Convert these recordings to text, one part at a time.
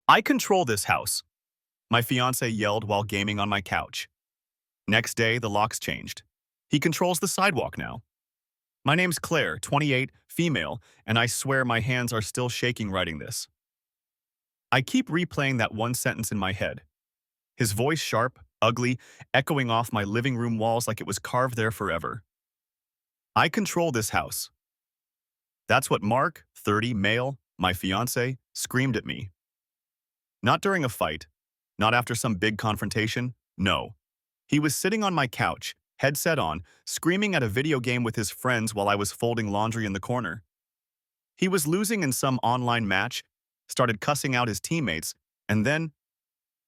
I control this house, my fiancé yelled while gaming on my couch. Next day, the locks changed. He controls the sidewalk now. My name's Claire, 28, female, and I swear my hands are still shaking writing this. I keep replaying that one sentence in my head. His voice sharp, ugly, echoing off my living room walls like it was carved there forever. I control this house. That's what Mark, 30, male, my fiancé, screamed at me. Not during a fight, not after some big confrontation, no. He was sitting on my couch, headset on, screaming at a video game with his friends while I was folding laundry in the corner. He was losing in some online match, started cussing out his teammates, and then,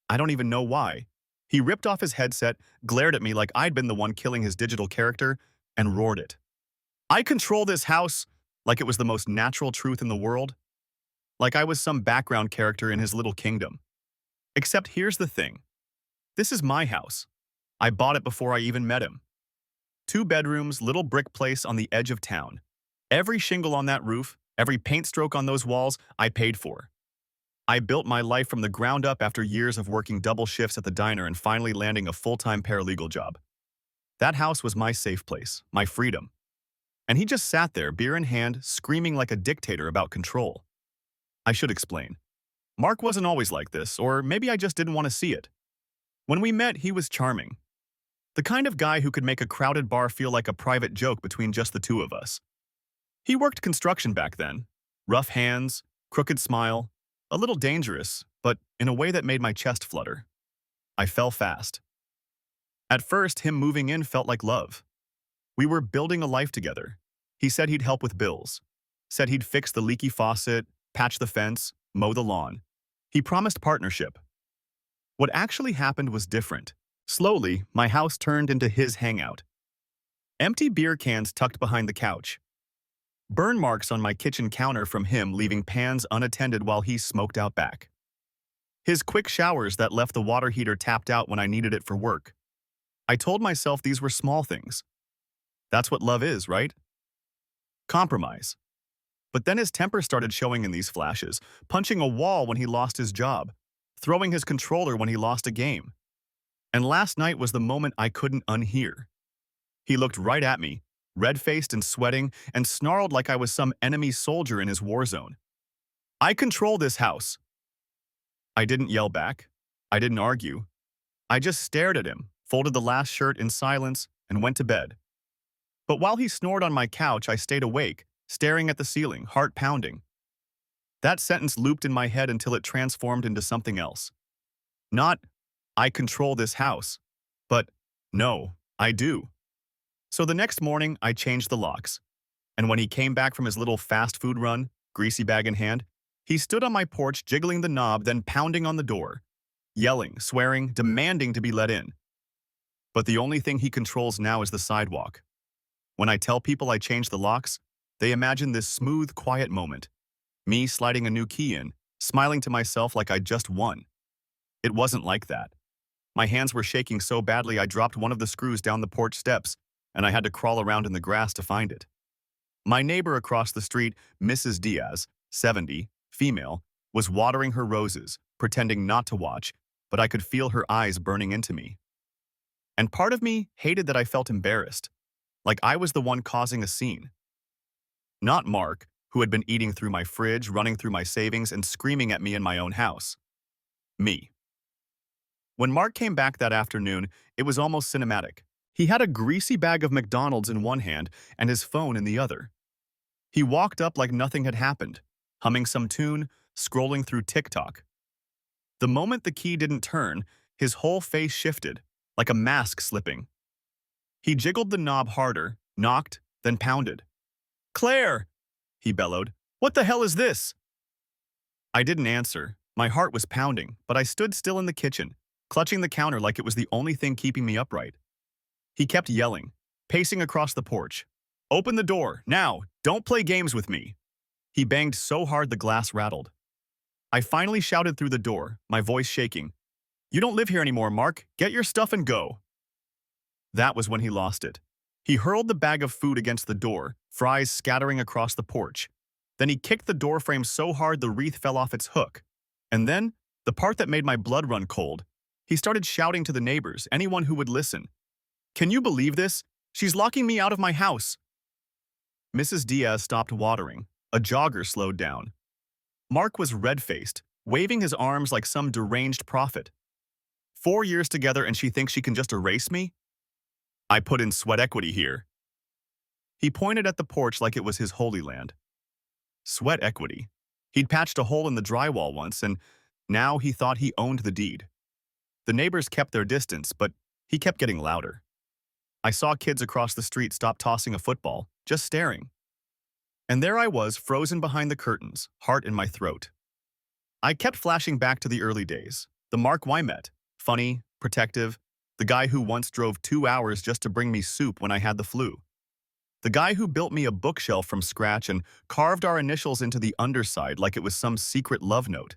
I don't even know why, he ripped off his headset, glared at me like I'd been the one killing his digital character, and roared it. I control this house like it was the most natural truth in the world, like I was some background character in his little kingdom. Except here's the thing. This is my house. I bought it before I even met him. 2 bedrooms, little brick place on the edge of town. Every shingle on that roof, every paint stroke on those walls, I paid for. I built my life from the ground up after years of working double shifts at the diner and finally landing a full-time paralegal job. That house was my safe place, my freedom. And he just sat there, beer in hand, screaming like a dictator about control. I should explain. Mark wasn't always like this, or maybe I just didn't want to see it. When we met, he was charming. The kind of guy who could make a crowded bar feel like a private joke between just the two of us. He worked construction back then. Rough hands, crooked smile, a little dangerous, but in a way that made my chest flutter. I fell fast. At first, him moving in felt like love. We were building a life together. He said he'd help with bills. Said he'd fix the leaky faucet, patch the fence, mow the lawn. He promised partnership. What actually happened was different. Slowly, my house turned into his hangout. Empty beer cans tucked behind the couch. Burn marks on my kitchen counter from him leaving pans unattended while he smoked out back. His quick showers that left the water heater tapped out when I needed it for work. I told myself these were small things. That's what love is, right? Compromise. But then his temper started showing in these flashes, punching a wall when he lost his job, throwing his controller when he lost a game. And last night was the moment I couldn't unhear. He looked right at me, red-faced and sweating, and snarled like I was some enemy soldier in his war zone. I control this house. I didn't yell back. I didn't argue. I just stared at him, folded the last shirt in silence, and went to bed. But while he snored on my couch, I stayed awake, staring at the ceiling, heart pounding. That sentence looped in my head until it transformed into something else. Not, I control this house, but, no, I do. So the next morning, I changed the locks. And when he came back from his little fast food run, greasy bag in hand, he stood on my porch jiggling the knob, then pounding on the door, yelling, swearing, demanding to be let in. But the only thing he controls now is the sidewalk. When I tell people I changed the locks, they imagine this smooth, quiet moment. Me sliding a new key in, smiling to myself like I'd just won. It wasn't like that. My hands were shaking so badly I dropped one of the screws down the porch steps, and I had to crawl around in the grass to find it. My neighbor across the street, Mrs. Diaz, 70, female, was watering her roses, pretending not to watch, but I could feel her eyes burning into me. And part of me hated that I felt embarrassed, like I was the one causing a scene. Not Mark, who had been eating through my fridge, running through my savings, and screaming at me in my own house. Me. When Mark came back that afternoon, it was almost cinematic. He had a greasy bag of McDonald's in one hand and his phone in the other. He walked up like nothing had happened, humming some tune, scrolling through TikTok. The moment the key didn't turn, his whole face shifted, like a mask slipping. He jiggled the knob harder, knocked, then pounded. "Claire!" he bellowed. "What the hell is this?" I didn't answer. My heart was pounding, but I stood still in the kitchen, clutching the counter like it was the only thing keeping me upright. He kept yelling, pacing across the porch. "Open the door, now! Don't play games with me!" He banged so hard the glass rattled. I finally shouted through the door, my voice shaking. "You don't live here anymore, Mark. Get your stuff and go." That was when he lost it. He hurled the bag of food against the door, fries scattering across the porch. Then he kicked the doorframe so hard the wreath fell off its hook. And then, The part that made my blood run cold. He started shouting to the neighbors, anyone who would listen. "Can you believe this? She's locking me out of my house." Mrs. Diaz stopped watering. A jogger slowed down. Mark was red-faced, waving his arms like some deranged prophet. 4 years together and she thinks she can just erase me? I put in sweat equity here. He pointed at the porch like it was his holy land. Sweat equity. He'd patched a hole in the drywall once, and now he thought he owned the deed. The neighbors kept their distance, but he kept getting louder. I saw kids across the street stop tossing a football, just staring. And there I was, frozen behind the curtains, heart in my throat. I kept flashing back to the early days. The Mark I met. Funny, protective, the guy who once drove 2 hours just to bring me soup when I had the flu. The guy who built me a bookshelf from scratch and carved our initials into the underside like it was some secret love note.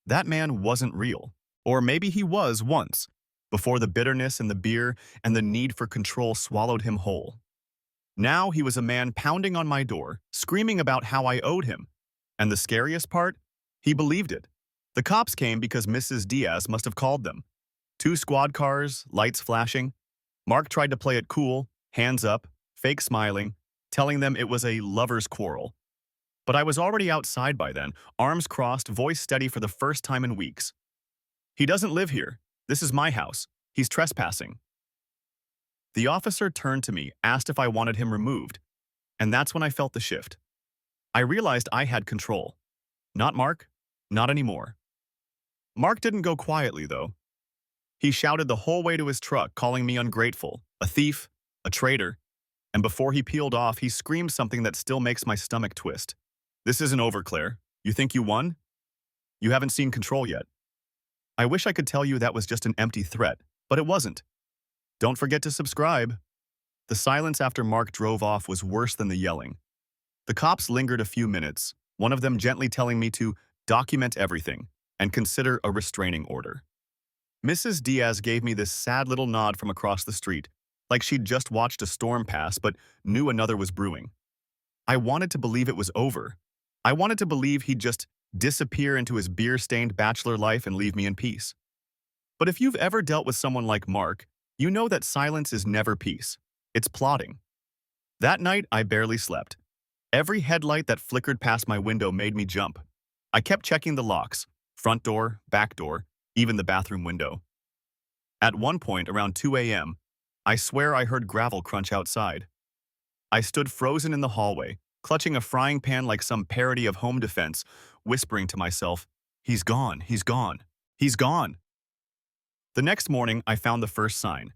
That man wasn't real. Or maybe he was once, before the bitterness and the beer and the need for control swallowed him whole. Now he was a man pounding on my door, screaming about how I owed him. And the scariest part? He believed it. The cops came because Mrs. Diaz must have called them. 2 squad cars, lights flashing. Mark tried to play it cool, hands up, fake smiling, telling them it was a lover's quarrel. But I was already outside by then, arms crossed, voice steady for the first time in weeks. "He doesn't live here. This is my house. He's trespassing." The officer turned to me, asked if I wanted him removed, and that's when I felt the shift. I realized I had control. Not Mark, not anymore. Mark didn't go quietly, though. He shouted the whole way to his truck, calling me ungrateful, a thief, a traitor, and before he peeled off, he screamed something that still makes my stomach twist. "This isn't over, Claire. You think you won? You haven't seen control yet." I wish I could tell you that was just an empty threat, but it wasn't. Don't forget to subscribe. The silence after Mark drove off was worse than the yelling. The cops lingered a few minutes, one of them gently telling me to document everything and consider a restraining order. Mrs. Diaz gave me this sad little nod from across the street, like she'd just watched a storm pass but knew another was brewing. I wanted to believe it was over. I wanted to believe he'd just disappear into his beer-stained bachelor life and leave me in peace. But if you've ever dealt with someone like Mark, you know that silence is never peace. It's plotting. That night, I barely slept. Every headlight that flickered past my window made me jump. I kept checking the locks, front door, back door, even the bathroom window. At one point, around 2 a.m., I swear I heard gravel crunch outside. I stood frozen in the hallway, clutching a frying pan like some parody of home defense, whispering to myself, "He's gone, he's gone, he's gone." The next morning, I found the first sign.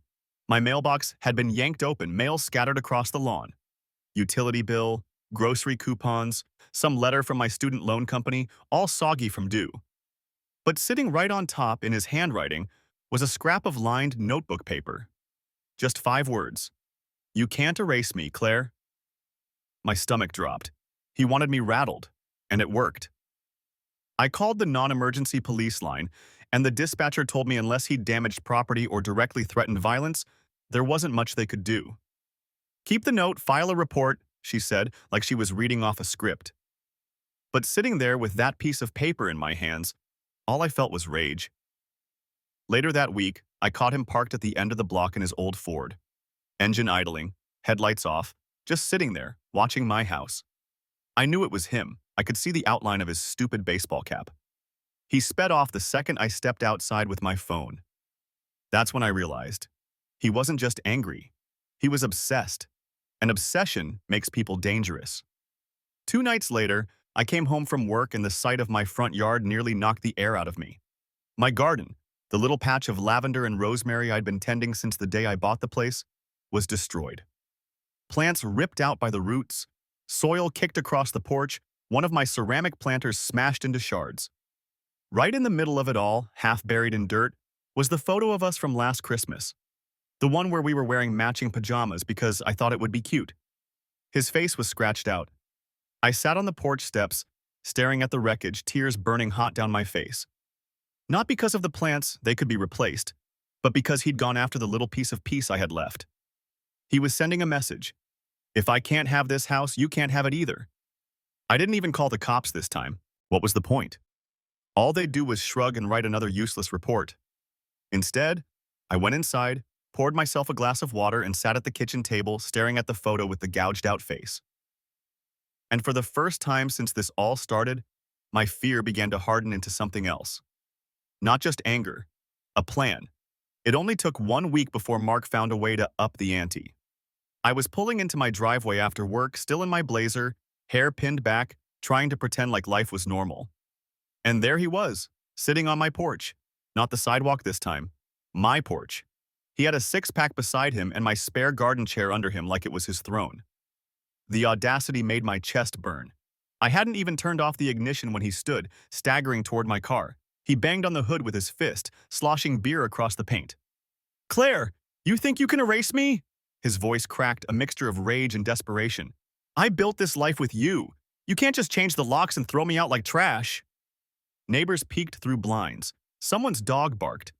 My mailbox had been yanked open, mail scattered across the lawn. Utility bill, grocery coupons, some letter from my student loan company, all soggy from due. But sitting right on top in his handwriting was a scrap of lined notebook paper. Just 5 words. "You can't erase me, Claire." My stomach dropped. He wanted me rattled, and it worked. I called the non-emergency police line, and the dispatcher told me unless he'd damaged property or directly threatened violence, there wasn't much they could do. "Keep the note, file a report," she said, like she was reading off a script. But sitting there with that piece of paper in my hands, all I felt was rage. Later that week, I caught him parked at the end of the block in his old Ford. Engine idling, headlights off, just sitting there, watching my house. I knew it was him. I could see the outline of his stupid baseball cap. He sped off the second I stepped outside with my phone. That's when I realized he wasn't just angry. He was obsessed. An obsession makes people dangerous. 2 nights later, I came home from work and the sight of my front yard nearly knocked the air out of me. My garden, the little patch of lavender and rosemary I'd been tending since the day I bought the place, was destroyed. Plants ripped out by the roots, soil kicked across the porch, one of my ceramic planters smashed into shards. Right in the middle of it all, half buried in dirt, was the photo of us from last Christmas. The one where we were wearing matching pajamas because I thought it would be cute. His face was scratched out. I sat on the porch steps, staring at the wreckage, tears burning hot down my face. Not because of the plants, they could be replaced, but because he'd gone after the little piece of peace I had left. He was sending a message. If I can't have this house, you can't have it either. I didn't even call the cops this time. What was the point? All they'd do was shrug and write another useless report. Instead, I went inside, poured myself a glass of water, and sat at the kitchen table staring at the photo with the gouged-out face. And for the first time since this all started, my fear began to harden into something else. Not just anger, a plan. It only took 1 week before Mark found a way to up the ante. I was pulling into my driveway after work, still in my blazer, hair pinned back, trying to pretend like life was normal. And there he was, sitting on my porch. Not the sidewalk this time. My porch. He had a six-pack beside him and my spare garden chair under him like it was his throne. The audacity made my chest burn. I hadn't even turned off the ignition when he stood, staggering toward my car. He banged on the hood with his fist, sloshing beer across the paint. "Claire, you think you can erase me?" His voice cracked, a mixture of rage and desperation. "I built this life with you. You can't just change the locks and throw me out like trash." Neighbors peeked through blinds. Someone's dog barked.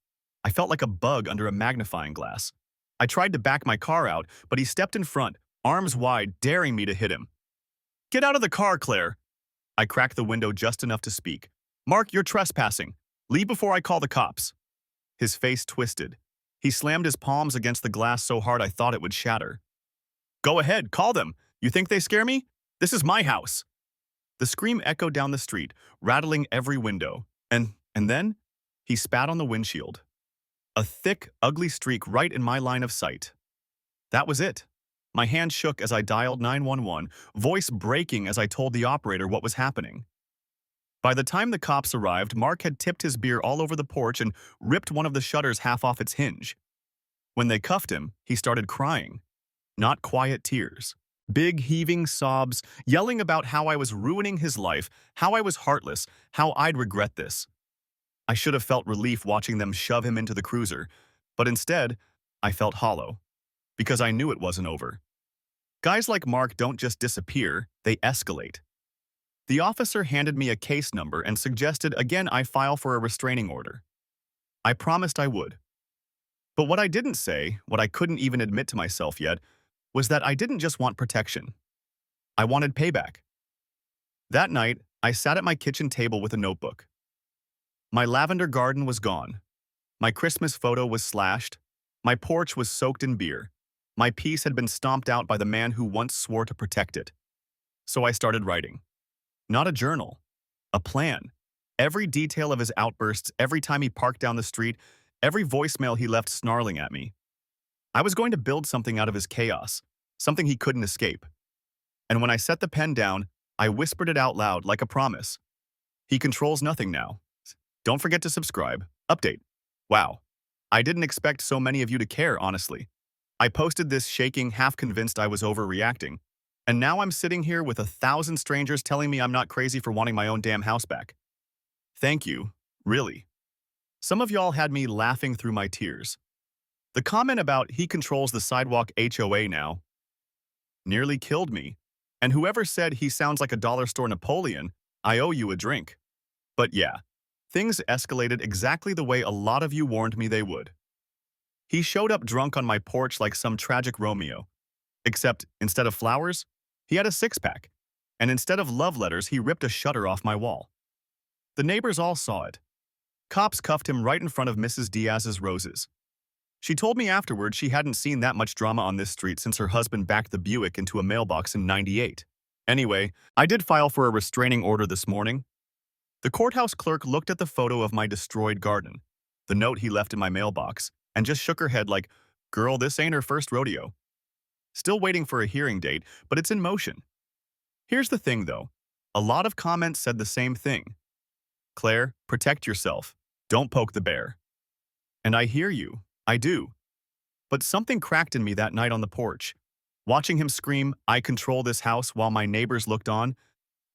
I felt like a bug under a magnifying glass. I tried to back my car out, but he stepped in front, arms wide, daring me to hit him. "Get out of the car, Claire." I cracked the window just enough to speak. "Mark, you're trespassing. Leave before I call the cops." His face twisted. He slammed his palms against the glass so hard I thought it would shatter. "Go ahead, call them. You think they scare me? This is my house." The scream echoed down the street, rattling every window. And then, he spat on the windshield. A thick, ugly streak right in my line of sight. That was it. My hand shook as I dialed 911, voice breaking as I told the operator what was happening. By the time the cops arrived, Mark had tipped his beer all over the porch and ripped one of the shutters half off its hinge. When they cuffed him, he started crying. Not quiet tears. Big, heaving sobs, yelling about how I was ruining his life, how I was heartless, how I'd regret this. I should have felt relief watching them shove him into the cruiser, but instead, I felt hollow, because I knew it wasn't over. Guys like Mark don't just disappear, they escalate. The officer handed me a case number and suggested again I file for a restraining order. I promised I would. But what I didn't say, what I couldn't even admit to myself yet, was that I didn't just want protection. I wanted payback. That night, I sat at my kitchen table with a notebook. My lavender garden was gone. My Christmas photo was slashed. My porch was soaked in beer. My peace had been stomped out by the man who once swore to protect it. So I started writing. Not a journal. A plan. Every detail of his outbursts, every time he parked down the street, every voicemail he left snarling at me. I was going to build something out of his chaos, something he couldn't escape. And when I set the pen down, I whispered it out loud like a promise. He controls nothing now. Don't forget to subscribe. Update. Wow. I didn't expect so many of you to care, honestly. I posted this shaking, half convinced I was overreacting. And now I'm sitting here with 1,000 strangers telling me I'm not crazy for wanting my own damn house back. Thank you. Really. Some of y'all had me laughing through my tears. The comment about he controls the sidewalk HOA now nearly killed me. And whoever said he sounds like a dollar store Napoleon, I owe you a drink. But yeah, things escalated exactly the way a lot of you warned me they would. He showed up drunk on my porch like some tragic Romeo. Except, instead of flowers, he had a six-pack. And instead of love letters, he ripped a shutter off my wall. The neighbors all saw it. Cops cuffed him right in front of Mrs. Diaz's roses. She told me afterward she hadn't seen that much drama on this street since her husband backed the Buick into a mailbox in '98. Anyway, I did file for a restraining order this morning. The courthouse clerk looked at the photo of my destroyed garden, the note he left in my mailbox, and just shook her head like, "Girl, this ain't her first rodeo." Still waiting for a hearing date, but it's in motion. Here's the thing, though. A lot of comments said the same thing. Claire, protect yourself. Don't poke the bear. And I hear you. I do. But something cracked in me that night on the porch. Watching him scream, "I control this house," while my neighbors looked on,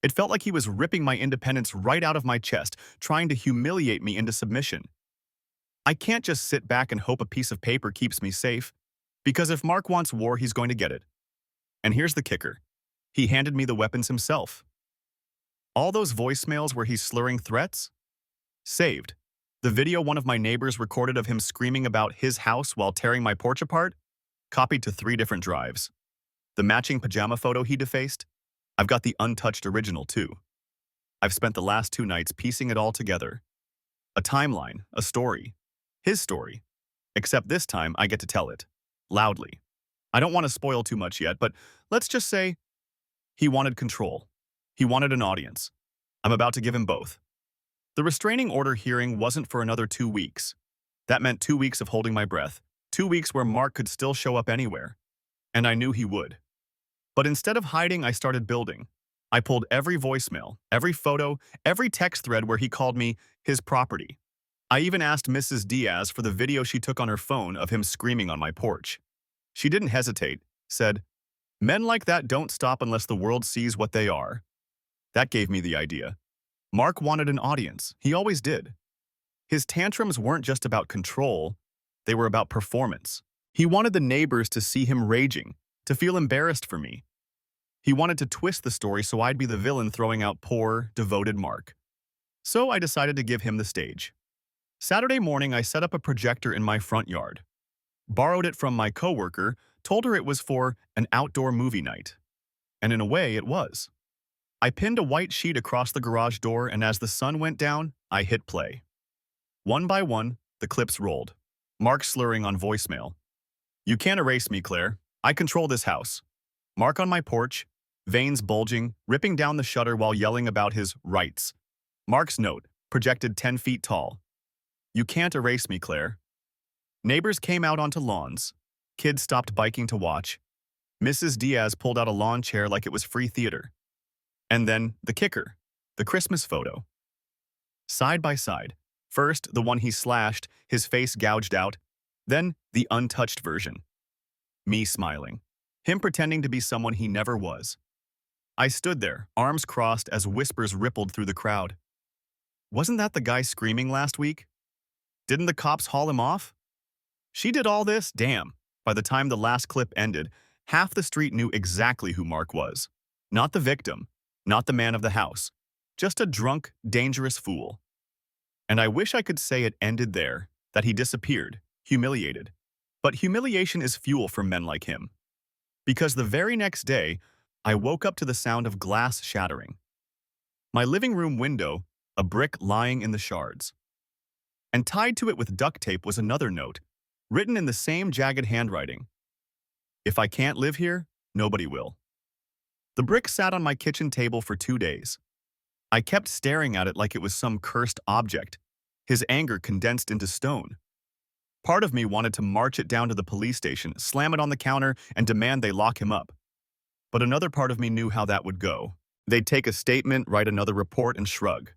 it felt like he was ripping my independence right out of my chest, trying to humiliate me into submission. I can't just sit back and hope a piece of paper keeps me safe, because if Mark wants war, he's going to get it. And here's the kicker. He handed me the weapons himself. All those voicemails where he's slurring threats? Saved. The video one of my neighbors recorded of him screaming about his house while tearing my porch apart? Copied to 3 different drives. The matching pajama photo he defaced? I've got the untouched original too. I've spent the last 2 nights piecing it all together. A timeline, a story. His story. Except this time, I get to tell it. Loudly. I don't want to spoil too much yet, but let's just say he wanted control. He wanted an audience. I'm about to give him both. The restraining order hearing wasn't for another 2 weeks. That meant 2 weeks of holding my breath. 2 weeks where Mark could still show up anywhere. And I knew he would. But instead of hiding, I started building. I pulled every voicemail, every photo, every text thread where he called me his property. I even asked Mrs. Diaz for the video she took on her phone of him screaming on my porch. She didn't hesitate, said, "Men like that don't stop unless the world sees what they are." That gave me the idea. Mark wanted an audience. He always did. His tantrums weren't just about control, they were about performance. He wanted the neighbors to see him raging, to feel embarrassed for me. He wanted to twist the story so I'd be the villain throwing out poor, devoted Mark. So I decided to give him the stage. Saturday morning, I set up a projector in my front yard. Borrowed it from my coworker, told her it was for an outdoor movie night. And in a way, it was. I pinned a white sheet across the garage door, and as the sun went down, I hit play. One by one, the clips rolled. Mark slurring on voicemail. "You can't erase me, Claire. I control this house." Mark on my porch, veins bulging, ripping down the shutter while yelling about his rights. Mark's note, projected 10 feet tall. "You can't erase me, Claire." Neighbors came out onto lawns. Kids stopped biking to watch. Mrs. Diaz pulled out a lawn chair like it was free theater. And then the kicker, the Christmas photo. Side by side. First, the one he slashed, his face gouged out. Then, the untouched version. Me smiling. Him pretending to be someone he never was. I stood there, arms crossed as whispers rippled through the crowd. Wasn't that the guy screaming last week? Didn't the cops haul him off? She did all this? Damn. By the time the last clip ended, half the street knew exactly who Mark was. Not the victim, not the man of the house. Just a drunk, dangerous fool. And I wish I could say it ended there, that he disappeared, humiliated. But humiliation is fuel for men like him. Because the very next day, I woke up to the sound of glass shattering. My living room window, a brick lying in the shards. And tied to it with duct tape was another note, written in the same jagged handwriting. "If I can't live here, nobody will." The brick sat on my kitchen table for 2 days. I kept staring at it like it was some cursed object, his anger condensed into stone. Part of me wanted to march it down to the police station, slam it on the counter, and demand they lock him up. But another part of me knew how that would go. They'd take a statement, write another report, and shrug.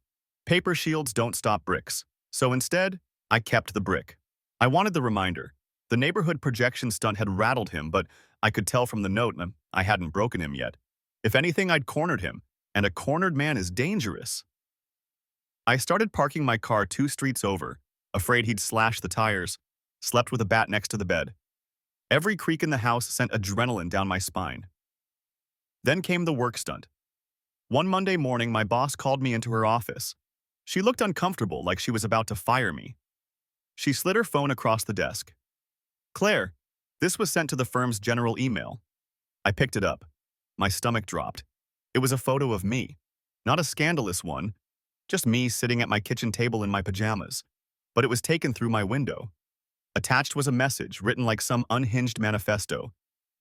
Paper shields don't stop bricks. So instead, I kept the brick. I wanted the reminder. The neighborhood projection stunt had rattled him, but I could tell from the note I hadn't broken him yet. If anything, I'd cornered him, and a cornered man is dangerous. I started parking my car 2 streets over, afraid he'd slash the tires, slept with a bat next to the bed. Every creak in the house sent adrenaline down my spine. Then came the work stunt. One Monday morning, my boss called me into her office. She looked uncomfortable, like she was about to fire me. She slid her phone across the desk. "Claire, this was sent to the firm's general email." I picked it up. My stomach dropped. It was a photo of me. Not a scandalous one, just me sitting at my kitchen table in my pajamas. But it was taken through my window. Attached was a message written like some unhinged manifesto.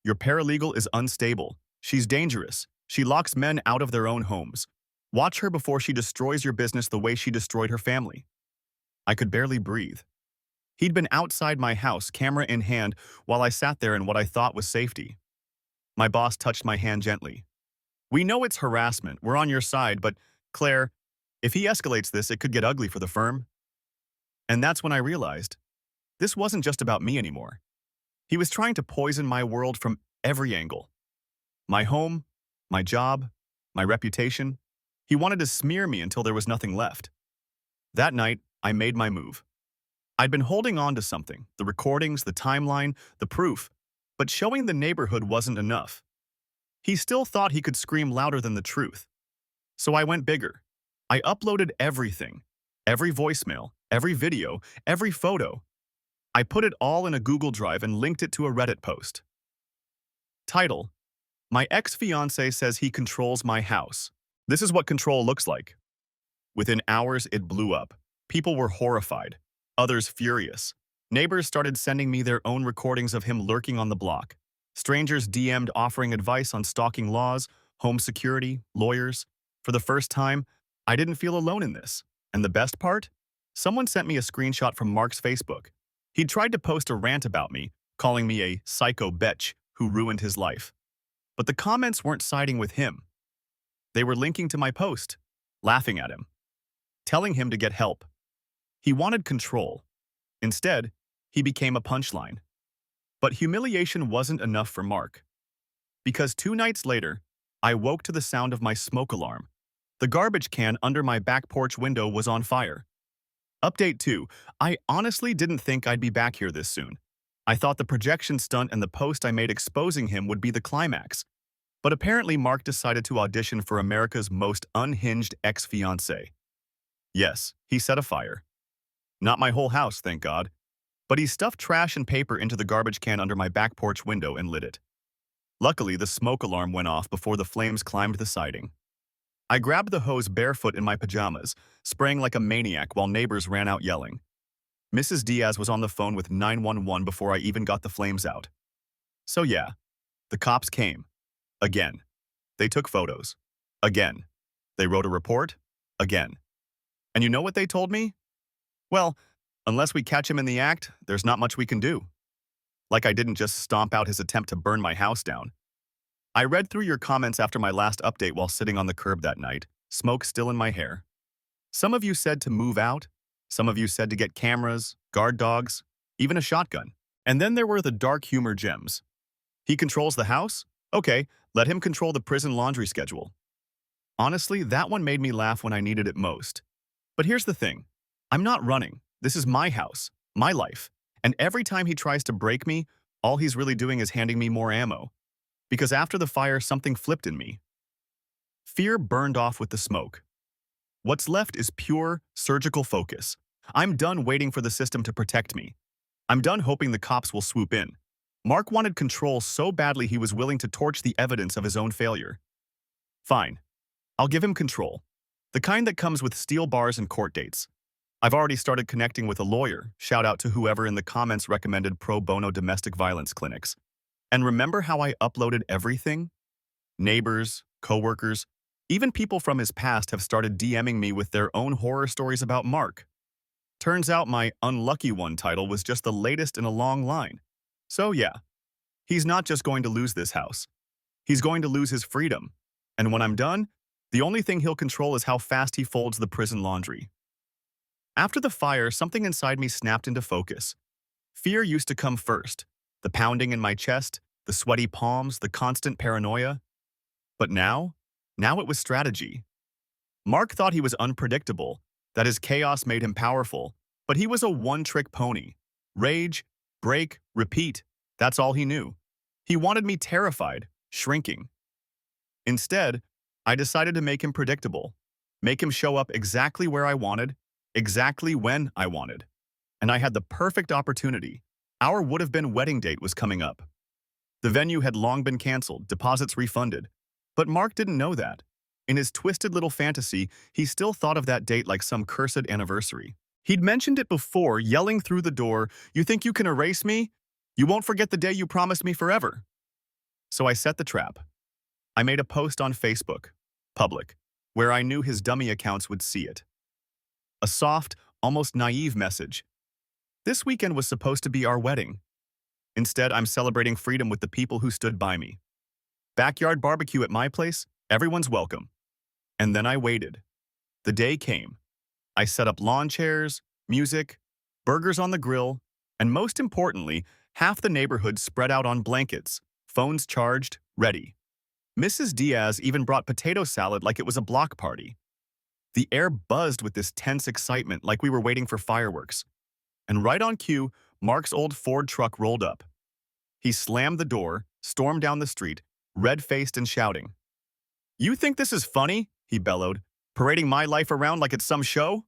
"Your paralegal is unstable. She's dangerous. She locks men out of their own homes. Watch her before she destroys your business the way she destroyed her family." I could barely breathe. He'd been outside my house, camera in hand, while I sat there in what I thought was safety. My boss touched my hand gently. "We know it's harassment. We're on your side, but, Claire, if he escalates this, it could get ugly for the firm." And that's when I realized this wasn't just about me anymore. He was trying to poison my world from every angle. My home, my job, my reputation. He wanted to smear me until there was nothing left. That night, I made my move. I'd been holding on to something, the recordings, the timeline, the proof, but showing the neighborhood wasn't enough. He still thought he could scream louder than the truth. So I went bigger. I uploaded everything, every voicemail, every video, every photo. I put it all in a Google Drive and linked it to a Reddit post. Title: My ex-fiancé says he controls my house. This is what control looks like. Within hours, it blew up. People were horrified, others furious. Neighbors started sending me their own recordings of him lurking on the block. Strangers DM'd offering advice on stalking laws, home security, lawyers. For the first time, I didn't feel alone in this. And the best part? Someone sent me a screenshot from Mark's Facebook. He'd tried to post a rant about me, calling me a psycho bitch who ruined his life. But the comments weren't siding with him. They were linking to my post, laughing at him, telling him to get help. He wanted control. Instead, he became a punchline. But humiliation wasn't enough for Mark. Because 2 nights later, I woke to the sound of my smoke alarm. The garbage can under my back porch window was on fire. Update 2. I honestly didn't think I'd be back here this soon. I thought the projection stunt and the post I made exposing him would be the climax. But apparently Mark decided to audition for America's most unhinged ex-fiancé. Yes, he set a fire. Not my whole house, thank God. But he stuffed trash and paper into the garbage can under my back porch window and lit it. Luckily, the smoke alarm went off before the flames climbed the siding. I grabbed the hose barefoot in my pajamas, spraying like a maniac while neighbors ran out yelling. Mrs. Diaz was on the phone with 911 before I even got the flames out. So yeah, the cops came. Again. They took photos. Again. They wrote a report. Again. And you know what they told me? Well, unless we catch him in the act, there's not much we can do. Like I didn't just stomp out his attempt to burn my house down. I read through your comments after my last update while sitting on the curb that night, smoke still in my hair. Some of you said to move out. Some of you said to get cameras, guard dogs, even a shotgun. And then there were the dark humor gems. He controls the house? Okay, let him control the prison laundry schedule. Honestly, that one made me laugh when I needed it most. But here's the thing. I'm not running. This is my house, my life. And every time he tries to break me, all he's really doing is handing me more ammo. Because after the fire, something flipped in me. Fear burned off with the smoke. What's left is pure, surgical focus. I'm done waiting for the system to protect me. I'm done hoping the cops will swoop in. Mark wanted control so badly he was willing to torch the evidence of his own failure. Fine. I'll give him control. The kind that comes with steel bars and court dates. I've already started connecting with a lawyer. Shout out to whoever in the comments recommended pro bono domestic violence clinics. And remember how I uploaded everything? Neighbors, coworkers, even people from his past have started DMing me with their own horror stories about Mark. Turns out my Unlucky One title was just the latest in a long line. So yeah, he's not just going to lose this house. He's going to lose his freedom. And when I'm done, the only thing he'll control is how fast he folds the prison laundry. After the fire, something inside me snapped into focus. Fear used to come first. The pounding in my chest, the sweaty palms, the constant paranoia. But now it was strategy. Mark thought he was unpredictable, that his chaos made him powerful, but he was a one-trick pony. Rage, break, repeat, that's all he knew. He wanted me terrified, shrinking. Instead, I decided to make him predictable, make him show up exactly where I wanted, exactly when I wanted. And I had the perfect opportunity. Our would-have-been wedding date was coming up. The venue had long been canceled, deposits refunded. But Mark didn't know that. In his twisted little fantasy, he still thought of that date like some cursed anniversary. He'd mentioned it before, yelling through the door, "You think you can erase me? You won't forget the day you promised me forever." So I set the trap. I made a post on Facebook, public, where I knew his dummy accounts would see it. A soft, almost naive message. This weekend was supposed to be our wedding. Instead, I'm celebrating freedom with the people who stood by me. Backyard barbecue at my place, everyone's welcome. And then I waited. The day came. I set up lawn chairs, music, burgers on the grill, and most importantly, half the neighborhood spread out on blankets, phones charged, ready. Mrs. Diaz even brought potato salad like it was a block party. The air buzzed with this tense excitement like we were waiting for fireworks. And right on cue, Mark's old Ford truck rolled up. He slammed the door, stormed down the street, red-faced and shouting. "You think this is funny?" he bellowed, "parading my life around like it's some show?"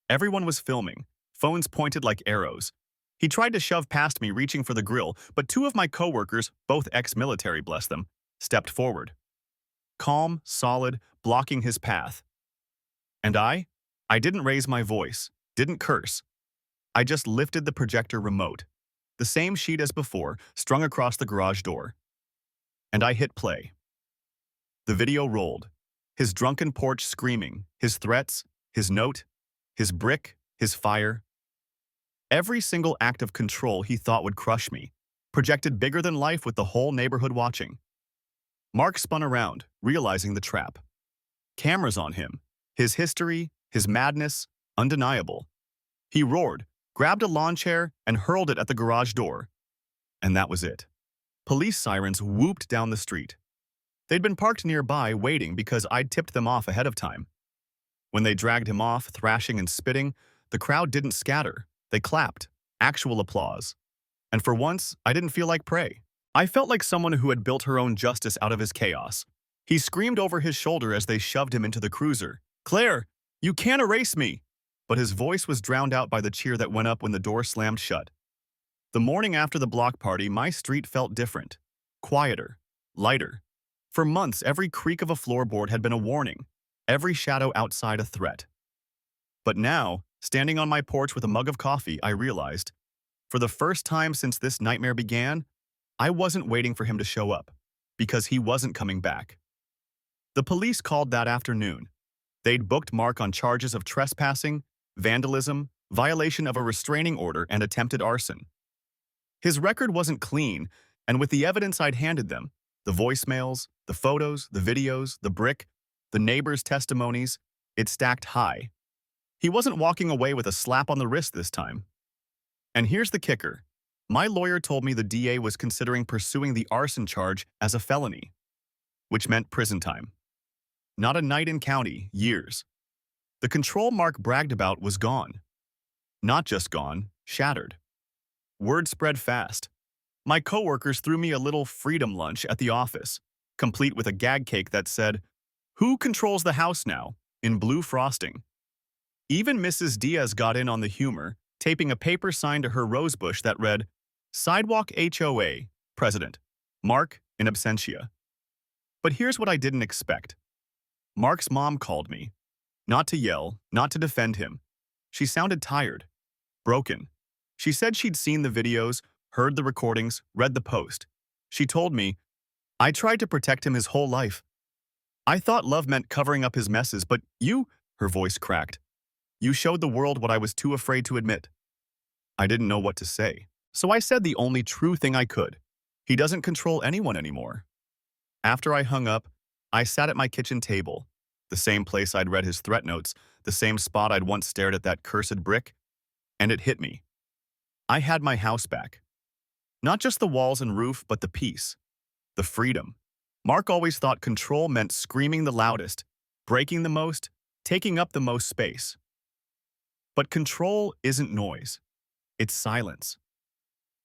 Everyone was filming, phones pointed like arrows. He tried to shove past me, reaching for the grill, but 2 of my coworkers, both ex-military, bless them, stepped forward. Calm, solid, blocking his path. And I didn't raise my voice, didn't curse. I just lifted the projector remote, the same sheet as before, strung across the garage door. And I hit play. The video rolled. His drunken porch screaming, his threats, his note, his brick, his fire. Every single act of control he thought would crush me, projected bigger than life with the whole neighborhood watching. Mark spun around, realizing the trap. Cameras on him. His history, his madness, undeniable. He roared, grabbed a lawn chair, and hurled it at the garage door. And that was it. Police sirens whooped down the street. They'd been parked nearby waiting because I'd tipped them off ahead of time. When they dragged him off, thrashing and spitting, the crowd didn't scatter. They clapped. Actual applause. And for once, I didn't feel like prey. I felt like someone who had built her own justice out of his chaos. He screamed over his shoulder as they shoved him into the cruiser. "Claire, you can't erase me!" But his voice was drowned out by the cheer that went up when the door slammed shut. The morning after the block party, my street felt different. Quieter. Lighter. For months, every creak of a floorboard had been a warning. Every shadow outside a threat. But now, standing on my porch with a mug of coffee, I realized, for the first time since this nightmare began, I wasn't waiting for him to show up, because he wasn't coming back. The police called that afternoon. They'd booked Mark on charges of trespassing, vandalism, violation of a restraining order, and attempted arson. His record wasn't clean, and with the evidence I'd handed them, the voicemails, the photos, the videos, the brick, the neighbors' testimonies, it stacked high. He wasn't walking away with a slap on the wrist this time. And here's the kicker. My lawyer told me the DA was considering pursuing the arson charge as a felony, which meant prison time. Not a night in county, years. The control Mark bragged about was gone. Not just gone, shattered. Word spread fast. My coworkers threw me a little freedom lunch at the office, complete with a gag cake that said, "Who controls the house now?" in blue frosting. Even Mrs. Diaz got in on the humor, taping a paper sign to her rosebush that read, "Sidewalk HOA, President, Mark in absentia." But here's what I didn't expect. Mark's mom called me. Not to yell, not to defend him. She sounded tired, broken. She said she'd seen the videos, heard the recordings, read the post. She told me, "I tried to protect him his whole life. I thought love meant covering up his messes, but you," her voice cracked, "you showed the world what I was too afraid to admit." I didn't know what to say, so I said the only true thing I could. He doesn't control anyone anymore. After I hung up, I sat at my kitchen table, the same place I'd read his threat notes, the same spot I'd once stared at that cursed brick, and it hit me. I had my house back. Not just the walls and roof, but the peace, the freedom. Mark always thought control meant screaming the loudest, breaking the most, taking up the most space. But control isn't noise. It's silence.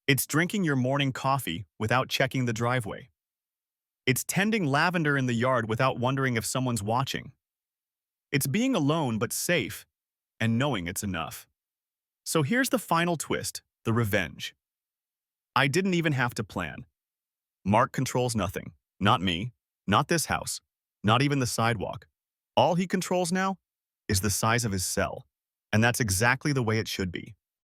It's drinking your morning coffee without checking the driveway. It's tending lavender in the yard without wondering if someone's watching. It's being alone but safe and knowing it's enough. So here's the final twist, the revenge. I didn't even have to plan. Mark controls nothing. Not me, not this house, not even the sidewalk. All he controls now is the size of his cell. And that's exactly the way it should be.